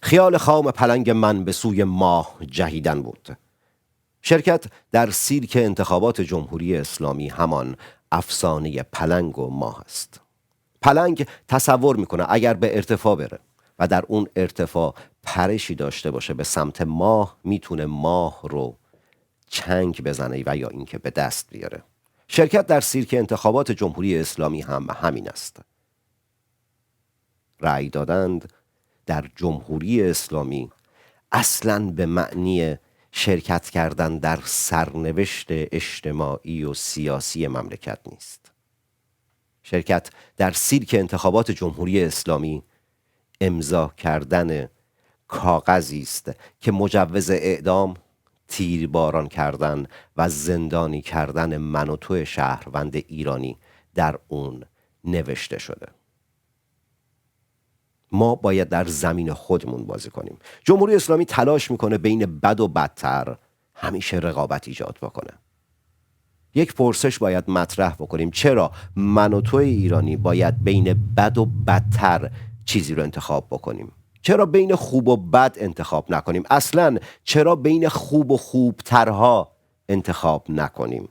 خیال خام پلنگ من به سوی ماه جهیدن بود. شرکت در سیرک انتخابات جمهوری اسلامی همان افسانه پلنگ و ماه است. پلنگ تصور میکنه اگر به ارتفاع بره و در اون ارتفاع پرشی داشته باشه به سمت ماه، میتونه ماه رو چنگ بزنه و یا اینکه به دست بیاره. شرکت در سیرک انتخابات جمهوری اسلامی هم همین است. رأی دادند در جمهوری اسلامی اصلاً به معنی شرکت کردن در سرنوشت اجتماعی و سیاسی مملکت نیست. شرکت در سیرک انتخابات جمهوری اسلامی امضا کردن کاغذی است که مجوز اعدام، تیرباران کردن و زندانی کردن من و تو شهروند ایرانی در اون نوشته شده. ما باید در زمین خودمون بازی کنیم. جمهوری اسلامی تلاش میکنه بین بد و بدتر همیشه رقابت ایجاد بکنه. یک پرسش باید مطرح بکنیم: چرا من و تو ایرانی باید بین بد و بدتر چیزی رو انتخاب بکنیم؟ چرا بین خوب و بد انتخاب نکنیم؟ اصلاً چرا بین خوب و خوبترها انتخاب نکنیم؟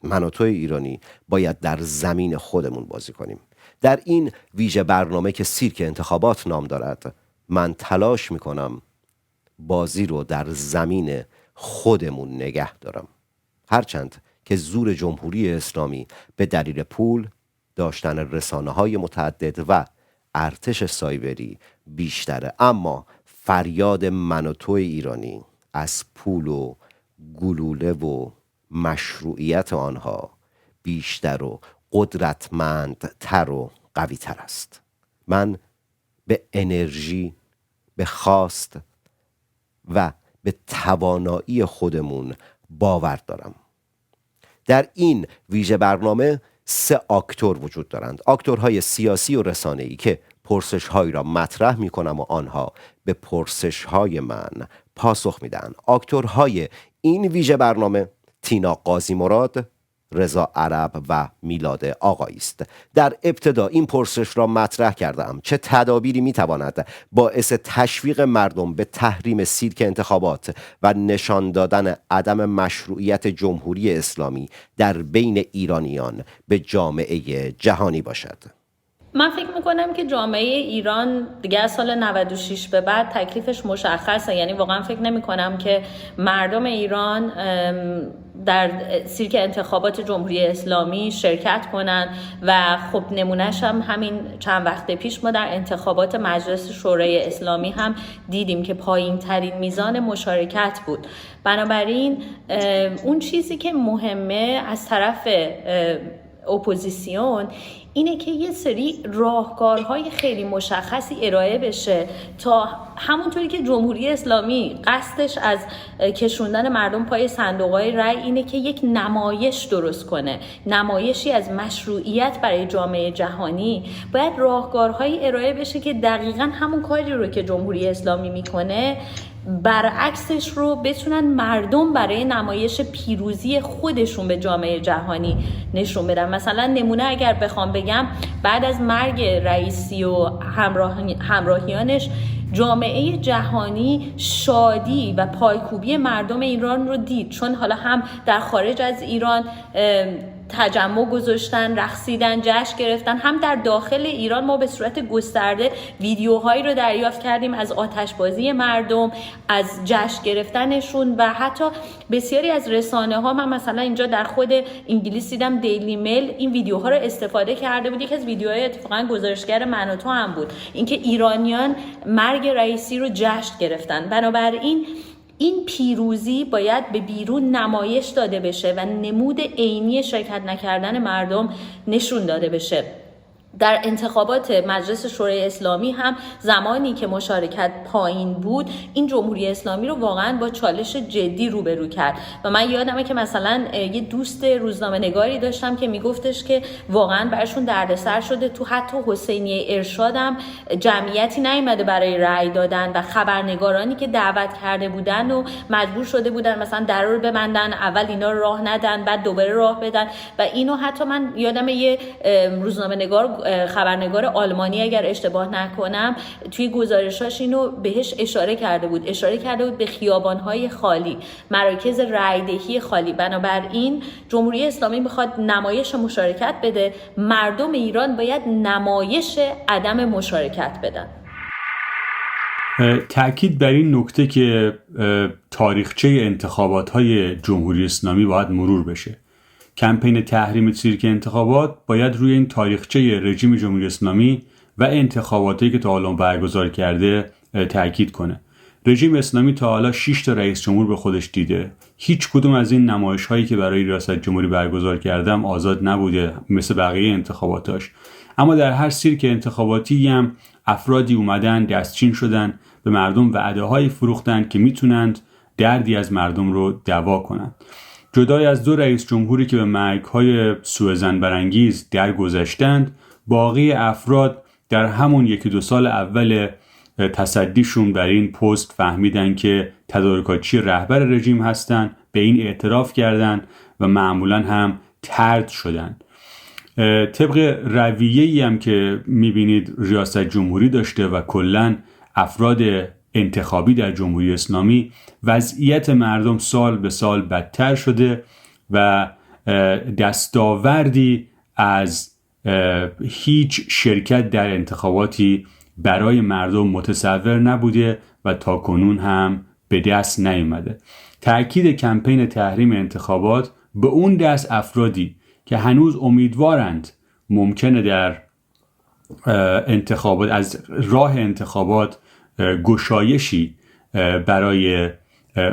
من و تو ایرانی باید در زمین خودمون بازی کنیم. در این ویژه برنامه که سیرک انتخابات نام دارد، من تلاش میکنم بازی رو در زمین خودمون نگه دارم. هرچند که زور جمهوری اسلامی به دلیل پول، داشتن رسانه‌های متعدد و ارتش سایبری بیشتره، اما فریاد من و تو ایرانی از پول و گلوله و مشروعیت آنها بیشتر و قدرتمندتر و قوی‌تر است. من به انرژی، به خواست و به توانایی خودمون باور دارم. در این ویژه برنامه 3 آکتور وجود دارند: آکتورهای سیاسی و رسانه‌ای که پرسش‌هایی را مطرح می‌کنم و آنها به پرسش‌های من پاسخ میدن. آکتورهای این ویژه برنامه تینا قاضی مراد، رضا عرب و میلاد آقایی است. در ابتدا این پرسش را مطرح کردم: چه تدابیری میتواند باعث تشویق مردم به تحریم سیرک انتخابات و نشان دادن عدم مشروعیت جمهوری اسلامی در بین ایرانیان به جامعه جهانی باشد؟ من فکر میکنم که جامعه ایران دیگه از سال 96 به بعد تکلیفش مشخصه. یعنی واقعا فکر نمی کنم که مردم ایران در سیرک انتخابات جمهوری اسلامی شرکت کنن و خب نمونهش هم همین چند وقت پیش ما در انتخابات مجلس شورای اسلامی هم دیدیم که پایین ترین میزان مشارکت بود. بنابراین اون چیزی که مهمه از طرف اپوزیسیون اینه که یه سری راهکارهای خیلی مشخصی ارائه بشه تا همونطوری که جمهوری اسلامی قصدش از کشوندن مردم پای صندوق‌های رای اینه که یک نمایش درست کنه، نمایشی از مشروعیت برای جامعه جهانی، باید راهکارهایی ارائه بشه که دقیقاً همون کاری رو که جمهوری اسلامی میکنه برعکسش رو بتونن مردم برای نمایش پیروزی خودشون به جامعه جهانی نشون بدن. مثلا نمونه اگر بخوام بگم، بعد از مرگ رئیسی و همراهیانش جامعه جهانی شادی و پایکوبی مردم ایران رو دید، چون حالا هم در خارج از ایران تجمع گذاشتن، رقصیدن، جشن گرفتن، هم در داخل ایران ما به صورت گسترده ویدیوهایی رو دریافت کردیم از آتشبازی مردم، از جشن گرفتنشون و حتی بسیاری از رسانه ها. من مثلا اینجا در خود انگلیس دیدم دیلی میل این ویدیوها رو استفاده کرده بود. یکی از ویدیوهای اتفاقا گزارشگر من و تو هم بود، اینکه ایرانیان مرگ رئیسی رو جشن گرفتن. بنابراین این پیروزی باید به بیرون نمایش داده بشه و نمود عینی شرکت نکردن مردم نشون داده بشه. در انتخابات مجلس شورای اسلامی هم زمانی که مشارکت پایین بود، این جمهوری اسلامی رو واقعا با چالش جدی روبرو کرد. و من یادمه که مثلا یه دوست روزنامه نگاری داشتم که میگفتش که واقعا براشون دردسر شده، تو حتی حسینیه ارشاد هم جمعیتی نیومده برای رأی دادن و خبرنگارانی که دعوت کرده بودن و مجبور شده بودن مثلا در رو ببندن، اول اینا رو راه ندن بعد دوباره راه بدن. و اینو حتی من یادمه یه روزنامه نگار، خبرنگار آلمانی اگر اشتباه نکنم، توی گزارشاش اینو بهش اشاره کرده بود به خیابان‌های خالی، مراکز رایدهی خالی. بنابراین جمهوری اسلامی میخواد نمایش مشارکت بده، مردم ایران باید نمایش عدم مشارکت بدن. تأکید بر این نکته که تاریخچه انتخابات‌های جمهوری اسلامی باید مرور بشه. کمپین تحریم سیرک انتخابات باید روی این تاریخچه رژیم جمهوری اسلامی و انتخاباتی که تا حالا برگزار کرده تأکید کنه. رژیم اسلامی تا حالا 6 تا رئیس جمهور به خودش دیده. هیچ کدوم از این نمایش هایی که برای ریاست جمهوری برگزار کردم آزاد نبوده مثل بقیه انتخاباتاش. اما در هر سیرک انتخاباتی هم افرادی اومدن دستچین شدن، به مردم وعده‌هایی فروختن که میتونند دردی از مردم رو دوا کنند. جدای از 2 رئیس جمهوری که به مرگ‌های سوءظن برانگیز درگذشتند، باقی افراد در همون 1-2 سال اول تصدیشون بر این پست فهمیدن که تدارکاتچی رهبر رژیم هستن، به این اعتراف کردن و معمولاً هم طرد شدن. طبق رویه‌ای هم که می‌بینید ریاست جمهوری داشته و کلاً افراد انتخابی در جمهوری اسلامی، وضعیت مردم سال به سال بدتر شده و دستاوردی از هیچ شرکت در انتخاباتی برای مردم متصور نبوده و تاکنون هم به دست نیامده. تأکید کمپین تحریم انتخابات به اون دست افرادی که هنوز امیدوارند ممکنه در انتخابات، از راه انتخابات گشایشی برای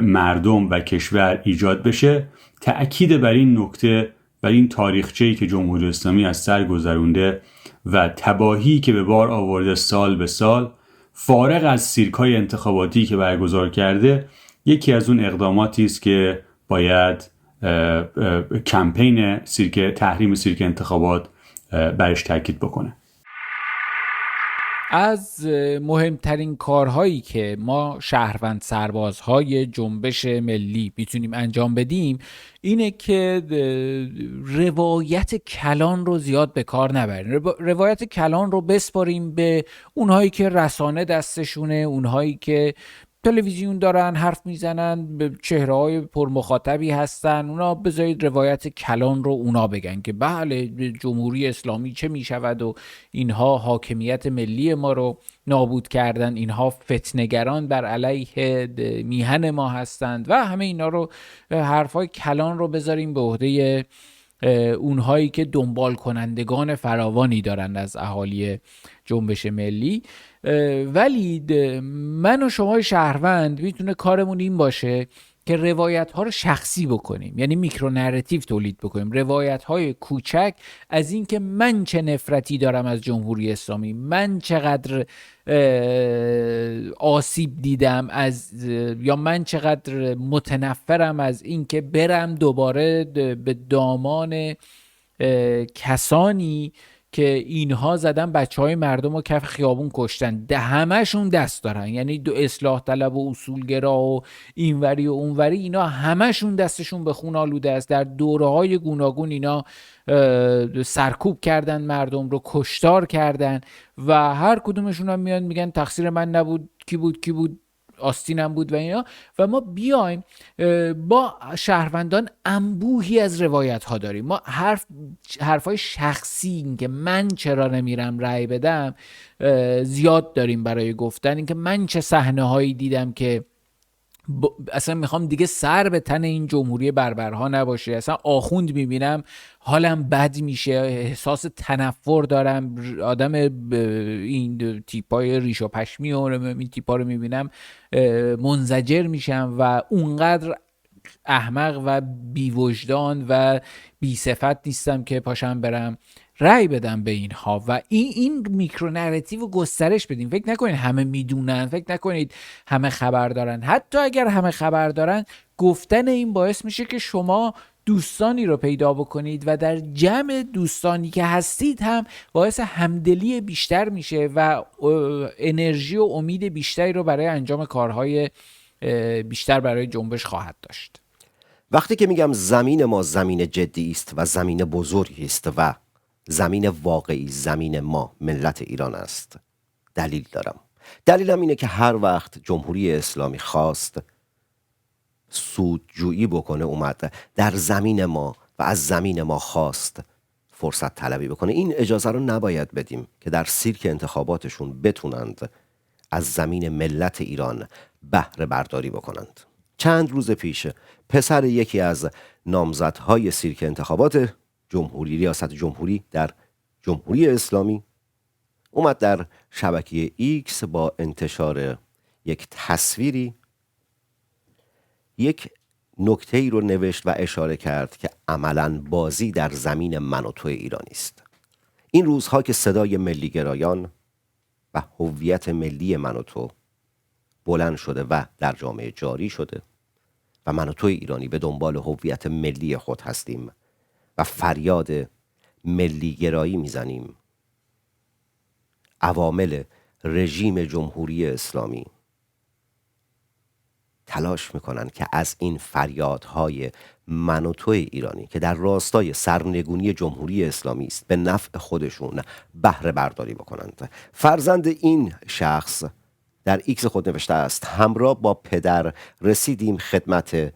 مردم و کشور ایجاد بشه، تأکید بر این نکته، بر این تاریخچه‌ای که جمهوری اسلامی از سر گذرونده و تباهی که به بار آورده سال به سال، فارغ از سیرک‌های انتخاباتی که برگزار کرده، یکی از اون اقداماتی است که باید کمپین تحریم سیرک انتخابات برش تاکید بکنه. از مهمترین کارهایی که ما شهروند سربازهای جنبش ملی میتونیم انجام بدیم اینه که روایت کلان رو زیاد به کار نبریم. روایت کلان رو بسپاریم به اونهایی که رسانه دستشونه، اونهایی که تلویزیون دارن حرف میزنن، به چهره‌های پرمخاطبی هستن، اونا بذارید روایت کلان رو اونا بگن که بله جمهوری اسلامی چه میشود و اینها حاکمیت ملی ما رو نابود کردن، اینها فتنه‌گران بر علیه میهن ما هستند و همه اینا رو، حرفای کلان رو بذاریم به عهده اونهایی که دنبال کنندگان فراوانی دارند از اهالی جنبش ملی. ولی من و شما شهروند میتونه کارمون این باشه که روایت ها رو شخصی بکنیم، یعنی میکرو نراتیو تولید بکنیم، روایت های کوچک از این که من چه نفرتی دارم از جمهوری اسلامی، من چقدر آسیب دیدم یا من چقدر متنفرم از این که برم دوباره به دامان کسانی که اینها زدن بچهای مردم رو کف خیابون کشتن، همه‌شون دست دارن، یعنی دو اصلاح طلب و اصولگرا و اینوری و اونوری، اینا همه‌شون دستشون به خون آلوده است. در دوره‌های گوناگون اینا سرکوب کردن، مردم رو کشتار کردن و هر کدومشون هم میان میگن تقصیر من نبود، کی بود آستینم بود و اینا. و ما بیایم با شهروندان انبوهی از روایت ها داریم، ما حرفای شخصی، این که من چرا نمیرم رأی بدم زیاد داریم برای گفتن، این که من چه صحنه هایی دیدم که اصلا میخوام دیگه سر به تن این جمهوری بربرها نباشه، اصلا آخوند میبینم حالم بد میشه، احساس تنفر دارم، آدم این تیپای ریش و پشمی و این تیپا رو میبینم منزجر میشم و اونقدر احمق و بیوجدان و بی صفت نیستم که پاشم برم رأی بدم به اینها و این میکرو نراتیو رو گسترش بدیم. فکر نکنید همه میدونن، فکر نکنید همه خبر دارن. حتی اگر همه خبر دارن، گفتن این باعث میشه که شما دوستانی رو پیدا بکنید و در جمع دوستانی که هستید هم باعث همدلی بیشتر میشه و انرژی و امید بیشتری رو برای انجام کارهای بیشتر برای جنبش خواهد داشت. وقتی که میگم زمین ما زمین جدی است و زمین بزرگی است و زمین واقعی زمین ما ملت ایران است، دلیل دارم. دلیلم اینه که هر وقت جمهوری اسلامی خواست سودجویی بکنه، اومد در زمین ما و از زمین ما خواست فرصت طلبی بکنه. این اجازه رو نباید بدیم که در سیرک انتخاباتشون بتونند از زمین ملت ایران بهره برداری بکنند. چند روز پیش پسر یکی از نامزدهای سیرک انتخابات جمهوری، ریاست جمهوری در جمهوری اسلامی، اومد در شبکه ایکس با انتشار یک تصویری یک نکته‌ای رو نوشت و اشاره کرد که عملاً بازی در زمین من و تو ایرانی است. این روزها که صدای ملیگرایان و هویت ملی من و تو بلند شده و در جامعه جاری شده و من و تو ایرانی به دنبال هویت ملی خود هستیم و فریاد ملیگرایی میزنیم، عوامل رژیم جمهوری اسلامی تلاش میکنن که از این فریادهای من و تو ایرانی که در راستای سرنگونی جمهوری اسلامی است به نفع خودشون بهره برداری بکنند. فرزند این شخص در ایکس خود نوشته است: همراه با پدر رسیدیم خدمت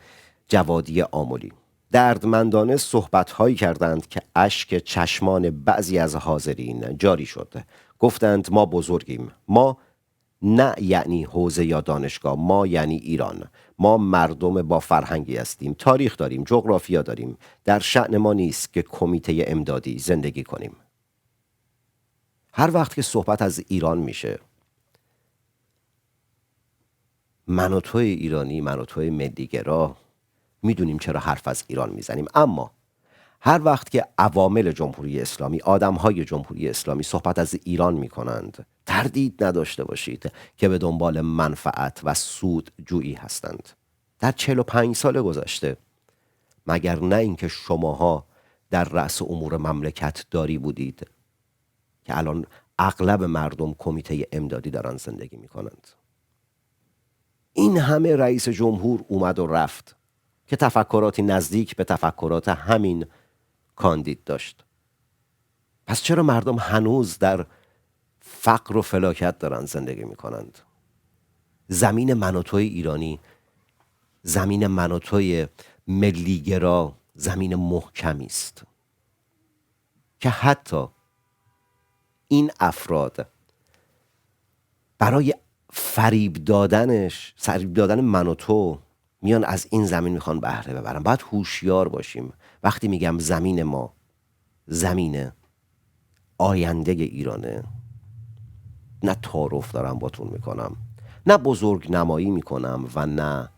جوادی آملی. دردمندانه صحبت‌هایی کردند که اشک چشمان بعضی از حاضرین جاری شد. گفتند ما بزرگیم، ما نه یعنی حوزه یا دانشگاه، ما یعنی ایران، ما مردم با فرهنگی هستیم، تاریخ داریم، جغرافیا داریم، در شأن ما نیست که کمیته امدادی زندگی کنیم. هر وقت که صحبت از ایران میشه، من و توی ایرانی، من و توی ملیگرا میدونیم چرا حرف از ایران میزنیم. اما هر وقت که عوامل جمهوری اسلامی، آدمهای جمهوری اسلامی صحبت از ایران میکنند، تردید نداشته باشید که به دنبال منفعت و سود جویی هستند. در 45 سال گذشته مگر نه اینکه شماها در رأس امور مملکت داری بودید که الان اغلب مردم کمیته امدادی دارن زندگی میکنند. این همه رئیس جمهور اومد و رفت که تفکراتی نزدیک به تفکرات همین کاندید داشت. پس چرا مردم هنوز در فقر و فلاکت دارن زندگی میکنند؟ زمین من و توی ایرانی، زمین من و توی ملیگرا زمین محکمی است که حتی این افراد برای فریب دادن من و تو میان از این زمین میخوان بهره ببرن. باید هوشیار باشیم. وقتی میگم زمین ما زمین آینده ایرانه، نه تعارف دارم باتون میکنم، نه بزرگ نمایی میکنم و نه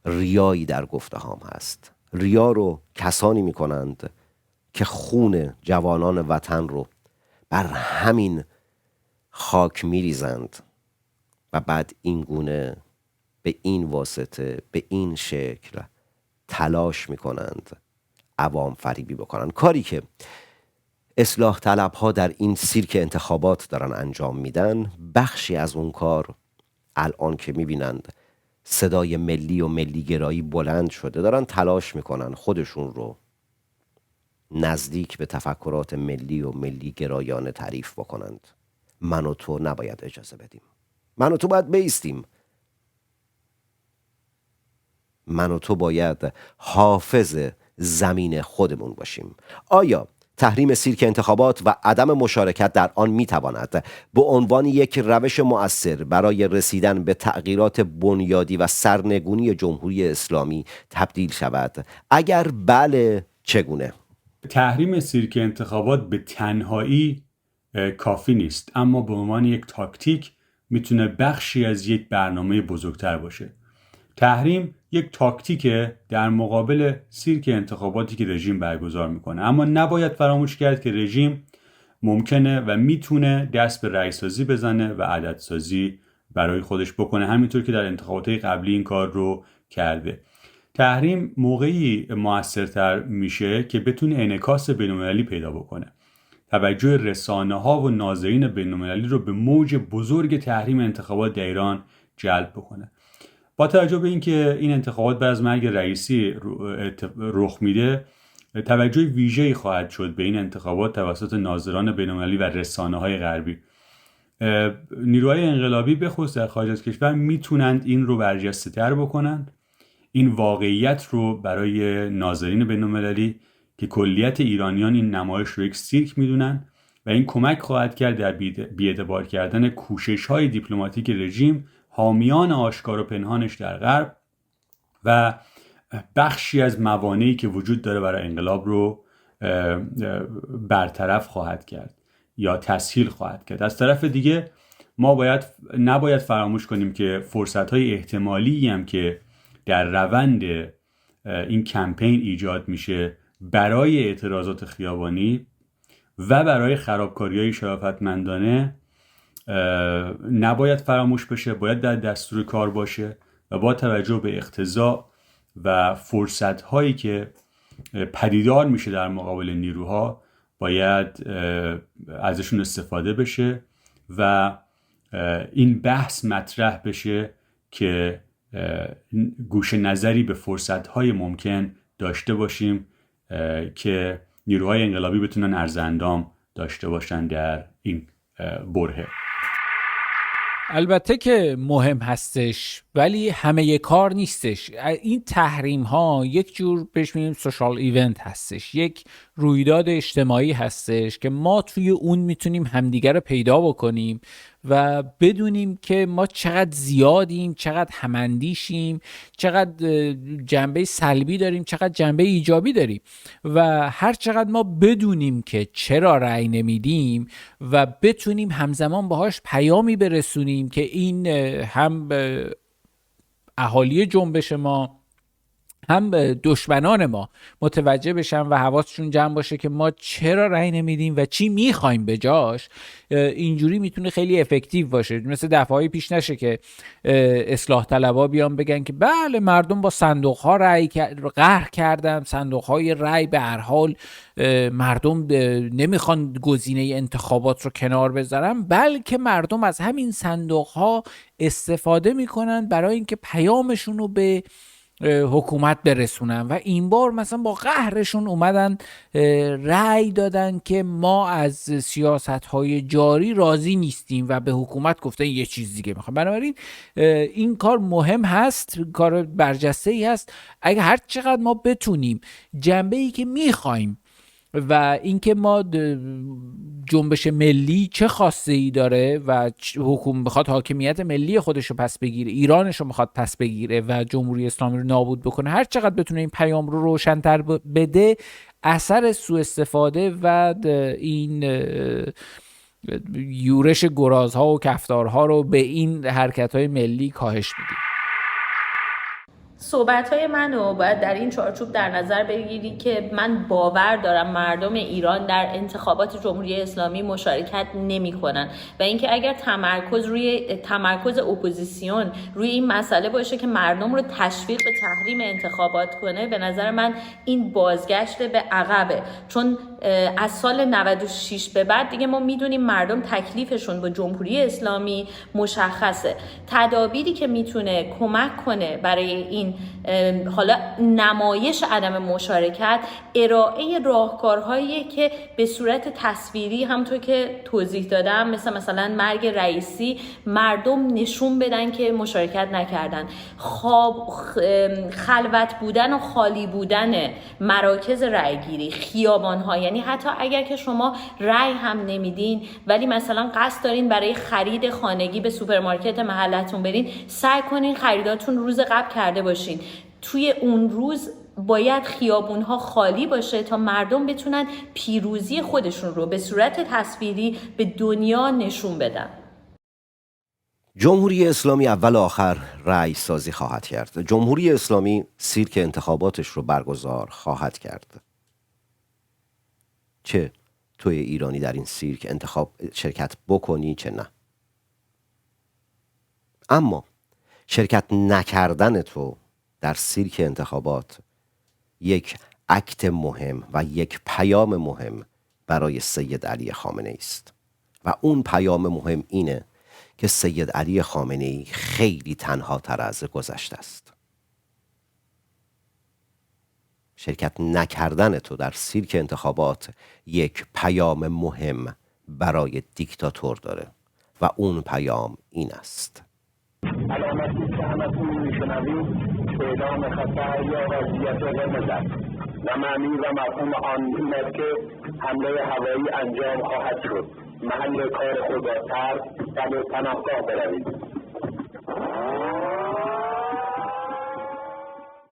ریایی در گفته هام هست. ریا رو کسانی میکنند که خون جوانان وطن رو بر همین خاک میریزند و بعد این گونه به این واسطه به این شکل تلاش میکنند عوام فریبی بکنند. کاری که اصلاح طلب ها در این سیرک انتخابات دارن انجام میدن، بخشی از اون کار الان که میبینند صدای ملی و ملیگرایی بلند شده، دارن تلاش میکنن خودشون رو نزدیک به تفکرات ملی و ملیگرایانه تعریف بکنند. من و تو نباید اجازه بدیم. من و تو باید بایستیم. من و تو باید حافظ زمین خودمون باشیم. آیا تحریم سیرک انتخابات و عدم مشارکت در آن میتواند به عنوان یک روش مؤثر برای رسیدن به تغییرات بنیادی و سرنگونی جمهوری اسلامی تبدیل شود؟ اگر بله، چگونه؟ تحریم سیرک انتخابات به تنهایی کافی نیست، اما به عنوان یک تاکتیک میتونه بخشی از یک برنامه بزرگتر باشه. تحریم یک تاکتیک در مقابل سیرک انتخاباتی که رژیم برگزار میکنه. اما نباید فراموش کرد که رژیم ممکنه و میتونه دست به رأی‌سازی بزنه و عددسازی برای خودش بکنه، همینطور که در انتخابات قبلی این کار رو کرده. تحریم موقعی موثرتر میشه که بتونه انعکاس بین‌المللی پیدا بکنه، توجه رسانه‌ها و ناظرین بین‌المللی رو به موج بزرگ تحریم انتخابات در ایران جلب بکنه. با توجه به اینکه این انتخابات بعد از مرگ رئیسی رخ میده، توجه ویژه‌ای خواهد شد به این انتخابات توسط ناظران بین‌المللی و رسانه‌های غربی. نیروهای انقلابی به خصوص در خارج از کشور میتونند این رو برجسته‌تر بکنند، این واقعیت رو برای ناظرین بین‌المللی که کلیت ایرانیان این نمایش رو یک سیرک میدونن و این کمک خواهد کرد در بی‌اعتبار کردن کوشش‌های دیپلماتیک رژیم، حامیان آشکار و پنهانش در غرب و بخشی از موانعی که وجود داره برای انقلاب رو برطرف خواهد کرد یا تسهیل خواهد کرد. از طرف دیگه ما نباید فراموش کنیم که فرصت‌های احتمالی هم که در روند این کمپین ایجاد میشه برای اعتراضات خیابانی و برای خرابکاری‌های شرافتمندانه نباید فراموش بشه، باید در دستور کار باشه و با توجه به اقتضا و فرصت‌هایی که پدیدار میشه در مقابل نیروها باید ازشون استفاده بشه و این بحث مطرح بشه که گوش نظری به فرصت‌های ممکن داشته باشیم که نیروهای انقلابی بتونن ارزاندام داشته باشن در این برهه. البته که مهم هستش ولی همه کار نیستش. این تحریم ها یک جور بهش میگیم سوشال ایونت هستش، یک رویداد اجتماعی هستش که ما توی اون میتونیم همدیگر رو پیدا بکنیم و بدونیم که ما چقدر زیادیم، چقدر هماندیشیم، چقدر جنبه سلبی داریم، چقدر جنبه ایجابی داریم و هر چقدر ما بدونیم که چرا رأی نمیدیم و بتونیم همزمان باهاش پیامی برسونیم که این هم اهالی جنبش ما هم دشمنان ما متوجه بشن و حواسشون جمع باشه که ما چرا رأی نمیدیم و چی میخوایم به جاش، اینجوری میتونه خیلی افکتیو باشه. مثل دفعه‌های پیش نشه که اصلاح طلبا بیان بگن که بله مردم با صندوق ها رأی قهر کردن، صندوق های رأی به هر حال مردم نمیخوان گزینه انتخابات رو کنار بذارن، بلکه مردم از همین صندوق ها استفاده میکنن برای اینکه پیامشون رو به حکومت برسونن و این بار مثلا با قهرشون اومدن رأی دادن که ما از سیاست‌های جاری راضی نیستیم و به حکومت گفتن یه چیز دیگه میخوام. بنابراین این کار مهم هست، کار برجسته‌ای هست. اگه هر چقدر ما بتونیم جنبه‌ای که میخوایم و اینکه ما جنبش ملی چه خاصه‌ای داره و حکومت بخواد حاکمیت ملی خودش رو پس بگیره، ایرانش رو میخواد پس بگیره و جمهوری اسلامی رو نابود بکنه، هر چقدر بتونه این پیام رو روشن‌تر بده، اثر سوء استفاده و این یورش گرازها و کفتارها رو به این حرکت‌های ملی کاهش میده. صحبت‌های منو باید در این چارچوب در نظر بگیری که من باور دارم مردم ایران در انتخابات جمهوری اسلامی مشارکت نمی‌کنن و اینکه اگر تمرکز اپوزیسیون روی این مسئله باشه که مردم رو تشویق به تحریم انتخابات کنه، به نظر من این بازگشت به عقبه. چون از سال 96 به بعد دیگه ما میدونیم مردم تکلیفشون با جمهوری اسلامی مشخصه. تدابیری که میتونه کمک کنه برای این حالا نمایش عدم مشارکت، ارائه راهکارهایی که به صورت تصویری همونطور که توضیح دادم مثلا مرگ رئیسی مردم نشون بدن که مشارکت نکردن، خلوت بودن و خالی بودن مراکز رأیگیری، خیابان‌ها، یعنی حتی اگر که شما رأی هم نمیدین ولی مثلا قصد دارین برای خرید خانگی به سوپرمارکت محلتون برین، سعی کنین خریداتون روز قبل کرده باشین. توی اون روز باید خیابونها خالی باشه تا مردم بتونن پیروزی خودشون رو به صورت تصویری به دنیا نشون بدن. جمهوری اسلامی اول آخر رأی سازی خواهد کرد. جمهوری اسلامی سیرک انتخاباتش رو برگزار خواهد کرد. چه توی ایرانی در این سیرک انتخاب شرکت بکنی چه نه. اما شرکت نکردن تو در سیرک انتخابات یک اکت مهم و یک پیام مهم برای سید علی خامنه‌ای است و اون پیام مهم اینه که سید علی خامنه‌ای خیلی تنها تر از گذشته است. شرکت نکردن تو در سیرک انتخابات یک پیام مهم برای دیکتاتور داره و اون پیام این است: علامتی که همتون میشنوید اعلام خطر یا وضعیت قرمز است و معنی و مفهوم آن این است که حمله هوایی انجام خواهد شد. محل کار خود را ترک و به پناهگاه بروید.